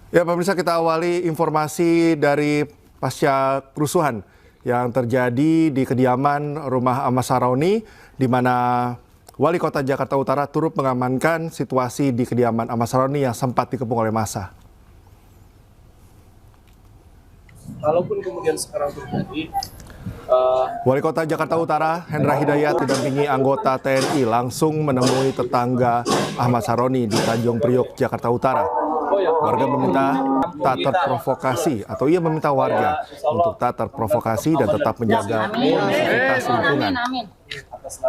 Ya, pemirsa, kita awali informasi dari pasca kerusuhan yang terjadi di kediaman rumah Ahmad Saroni, di mana Wali Kota Jakarta Utara turut mengamankan situasi di kediaman Ahmad Saroni yang sempat dikepung oleh massa. Kalaupun kemudian sekarang terjadi, Wali Kota Jakarta Utara, Hendra Hidayat, didampingi anggota TNI langsung menemui tetangga Ahmad Saroni di Tanjung Priok, Jakarta Utara. Warga meminta tak terprovokasi, atau ia meminta warga untuk tak terprovokasi dan tetap menjaga konektivitas lingkungan.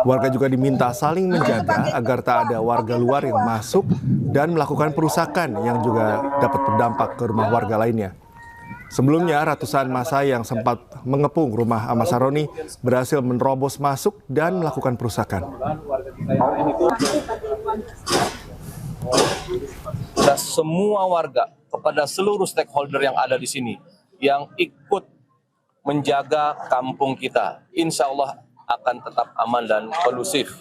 Warga juga diminta saling menjaga agar tak ada warga luar yang masuk dan melakukan perusakan yang juga dapat berdampak ke rumah warga lainnya. Sebelumnya, ratusan massa yang sempat mengepung rumah Ahmad Saroni berhasil menerobos masuk dan melakukan perusakan. dan semua warga, kepada seluruh stakeholder yang ada di sini, yang ikut menjaga kampung kita, insya Allah akan tetap aman dan kondusif.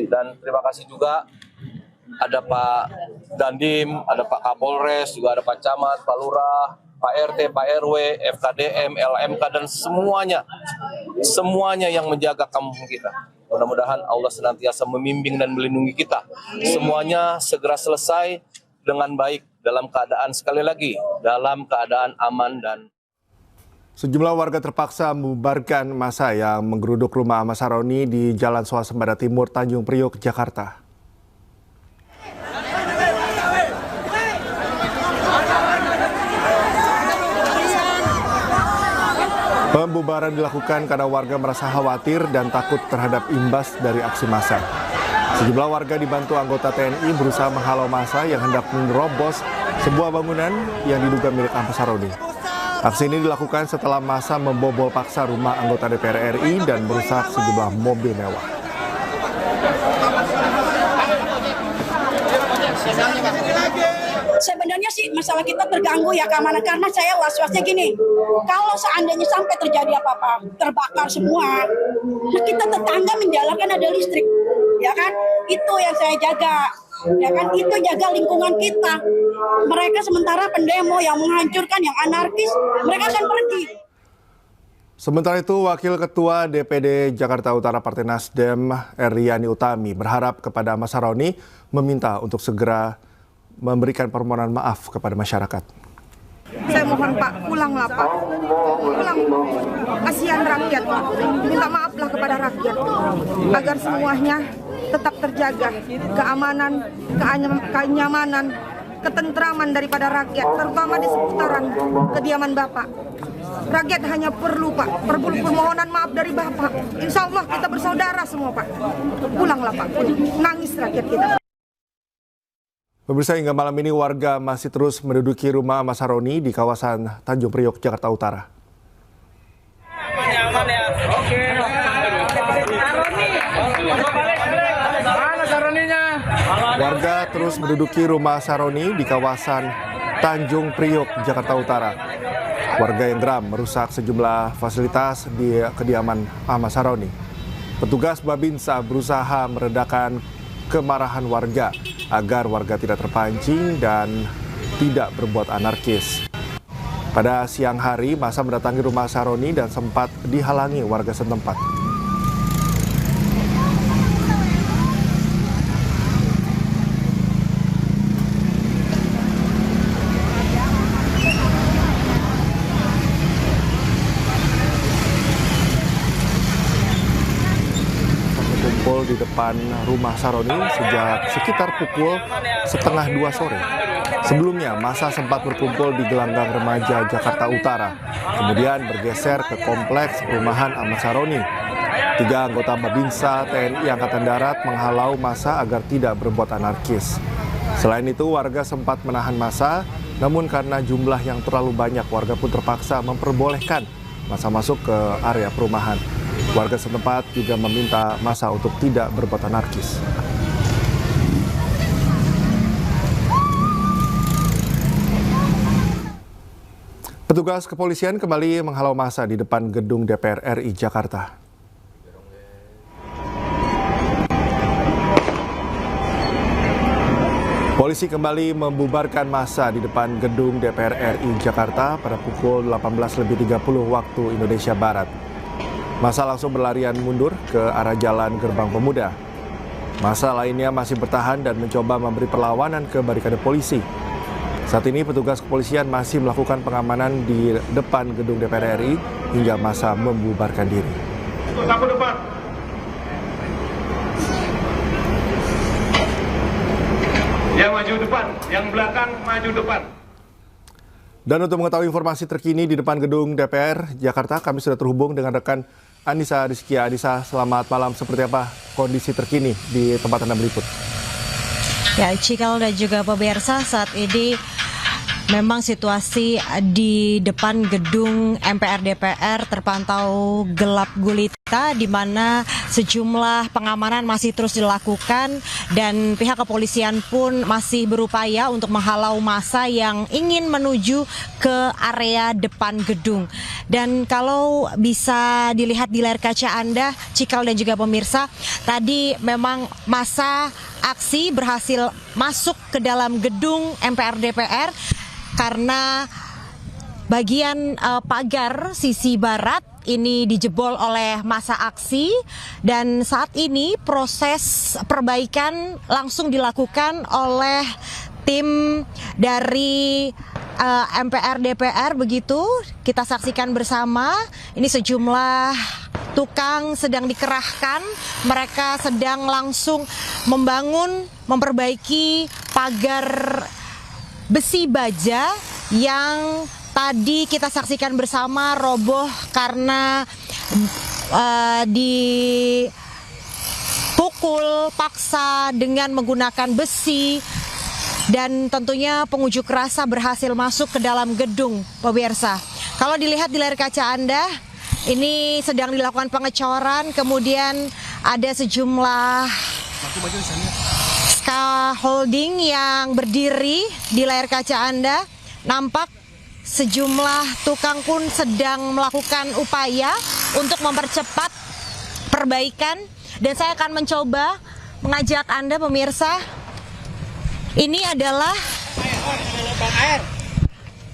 Dan terima kasih juga ada Pak Dandim, ada Pak Kapolres, juga ada Pak Camat, Pak Lurah, Pak RT, Pak RW, FKDM, LMK, dan semuanya yang menjaga kampung kita. Mudah-mudahan Allah senantiasa membimbing dan melindungi kita. Semuanya segera selesai dengan baik dalam keadaan, sekali lagi, dalam keadaan aman dan Sejumlah warga terpaksa membubarkan massa yang menggeruduk rumah Ahmad Saroni di Jalan Swasembada Timur, Tanjung Priok, Jakarta. Pembubaran dilakukan karena warga merasa khawatir dan takut terhadap imbas dari aksi massa. Sejumlah warga dibantu anggota TNI berusaha menghalau massa yang hendak menerobos sebuah bangunan yang diduga milik Ahmad Saroni. Aksi ini dilakukan setelah massa membobol paksa rumah anggota DPR RI dan merusak sejumlah mobil mewah. Sebenarnya sih masalah kita terganggu ya keamanan, karena saya was-wasnya gini, kalau seandainya sampai terjadi apa-apa, terbakar semua, nah kita tetangga menjalankan ada listrik, ya kan? Itu yang saya jaga, ya kan? Itu jaga lingkungan kita. Mereka sementara pendemo yang menghancurkan, yang anarkis, mereka akan pergi. Sementara itu, Wakil Ketua DPD Jakarta Utara Partai Nasdem, Eryani Utami, berharap kepada Ahmad Saroni meminta untuk segera memberikan permohonan maaf kepada masyarakat. Saya mohon Pak, pulanglah Pak, pulang. Kasihan rakyat Pak, minta maaflah kepada rakyat agar semuanya tetap terjaga, keamanan, kenyamanan, ketentraman daripada rakyat, terutama di seputaran kediaman Bapak. Rakyat hanya perlu Pak, permohonan maaf dari Bapak. Insya Allah kita bersaudara semua Pak. Pulanglah Pak, nangis rakyat kita. Pemirsa, hingga malam ini warga masih terus menduduki rumah Ahmad Saroni di kawasan Tanjung Priok, Jakarta Utara. Warga terus menduduki rumah Saroni di kawasan Tanjung Priok, Jakarta Utara. Warga yang geram merusak sejumlah fasilitas di kediaman Ahmad Saroni. Petugas Babinsa berusaha meredakan kemarahan warga agar warga tidak terpancing dan tidak berbuat anarkis. Pada siang hari, massa mendatangi rumah Saroni dan sempat dihalangi warga setempat. Di depan rumah Saroni sejak sekitar pukul 1:30 sore. Sebelumnya, massa sempat berkumpul di gelanggang remaja Jakarta Utara, kemudian bergeser ke kompleks perumahan Ahmad Saroni. 3 anggota Babinsa TNI Angkatan Darat menghalau massa agar tidak berbuat anarkis. Selain itu, warga sempat menahan massa, namun karena jumlah yang terlalu banyak, warga pun terpaksa memperbolehkan massa masuk ke area perumahan. Warga setempat juga meminta massa untuk tidak berbuat anarkis. Petugas kepolisian kembali menghalau massa di depan gedung DPR RI Jakarta. Polisi kembali membubarkan massa di depan gedung DPR RI Jakarta pada pukul 18.30 waktu Indonesia Barat. Massa langsung berlarian mundur ke arah Jalan Gerbang Pemuda. Massa lainnya masih bertahan dan mencoba memberi perlawanan ke barikade polisi. Saat ini petugas kepolisian masih melakukan pengamanan di depan gedung DPR RI hingga massa membubarkan diri. Sapu depan. Yang maju depan, yang belakang maju depan. Dan untuk mengetahui informasi terkini di depan gedung DPR Jakarta, kami sudah terhubung dengan rekan Anissa Rizkia. Anissa, selamat malam. Seperti apa kondisi terkini di tempat Anda meliput? Ya, Cikal dan juga pemirsa, saat ini memang situasi di depan gedung MPR DPR terpantau gelap gulita, di mana sejumlah pengamanan masih terus dilakukan dan pihak kepolisian pun masih berupaya untuk menghalau massa yang ingin menuju ke area depan gedung. Dan kalau bisa dilihat di layar kaca Anda, Cikal dan juga pemirsa, tadi memang massa aksi berhasil masuk ke dalam gedung MPR DPR karena bagian pagar sisi barat ini dijebol oleh massa aksi, dan saat ini proses perbaikan langsung dilakukan oleh tim dari MPR DPR. Begitu kita saksikan bersama, ini sejumlah tukang sedang dikerahkan, mereka sedang langsung memperbaiki pagar besi baja yang tadi kita saksikan bersama roboh karena dipukul paksa dengan menggunakan besi, dan tentunya pengunjuk rasa berhasil masuk ke dalam gedung, pemirsa. Kalau dilihat di layar kaca Anda, ini sedang dilakukan pengecoran, kemudian ada sejumlah scaffolding yang berdiri di layar kaca Anda. Nampak sejumlah tukang pun sedang melakukan upaya untuk mempercepat perbaikan, dan saya akan mencoba mengajak Anda pemirsa. Ini adalah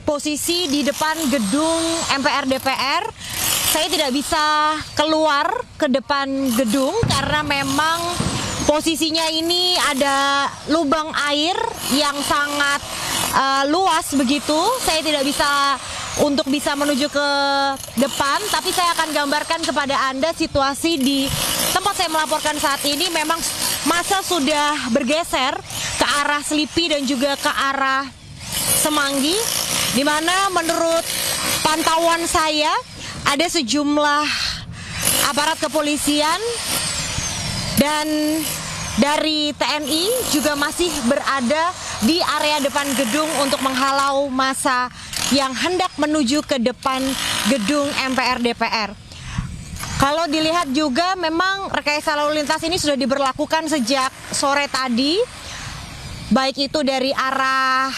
posisi di depan gedung MPR DPR. Saya tidak bisa keluar ke depan gedung karena memang posisinya ini ada lubang air yang sangat luas begitu. Saya tidak bisa menuju ke depan, tapi saya akan gambarkan kepada Anda situasi di tempat saya melaporkan saat ini. Memang massa sudah bergeser ke arah Selipi dan juga ke arah Semanggi, di mana menurut pantauan saya ada sejumlah aparat kepolisian dan dari TNI juga masih berada di area depan gedung untuk menghalau massa yang hendak menuju ke depan gedung MPR DPR. Kalau dilihat juga memang rekayasa lalu lintas ini sudah diberlakukan sejak sore tadi, baik itu dari arah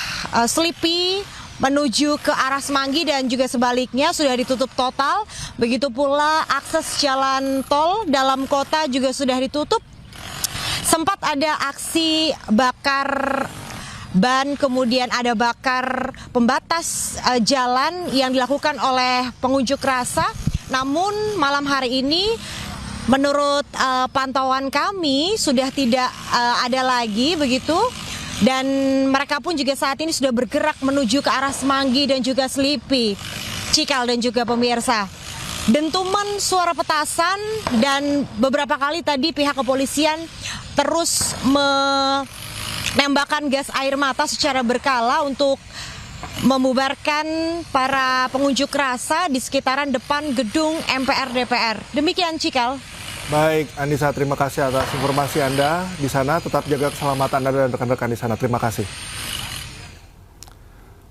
Selipi menuju ke arah Semanggi dan juga sebaliknya sudah ditutup total. Begitu pula akses jalan tol dalam kota juga sudah ditutup. Sempat ada aksi bakar ban, kemudian ada bakar pembatas jalan yang dilakukan oleh pengunjuk rasa. Namun malam hari ini menurut pantauan kami sudah tidak ada lagi begitu. Dan mereka pun juga saat ini sudah bergerak menuju ke arah Semanggi dan juga Selipi, Cikal dan juga pemirsa. Dentuman suara petasan dan beberapa kali tadi pihak kepolisian terus menembakkan gas air mata secara berkala untuk membubarkan para pengunjuk rasa di sekitaran depan gedung MPR DPR. Demikian, Cikal. Baik, Anissa, terima kasih atas informasi Anda di sana. Tetap jaga keselamatan Anda dan rekan-rekan di sana. Terima kasih.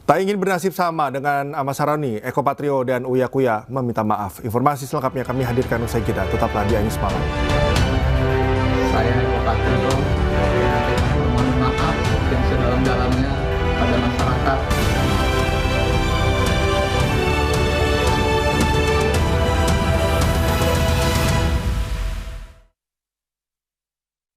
Tak ingin bernasib sama dengan Ahmad Saroni, Eko Patrio, dan Uya Kuya meminta maaf. Informasi selengkapnya kami hadirkan usai jeda. Tetaplah di Anies Malam. Saya Eko Patrio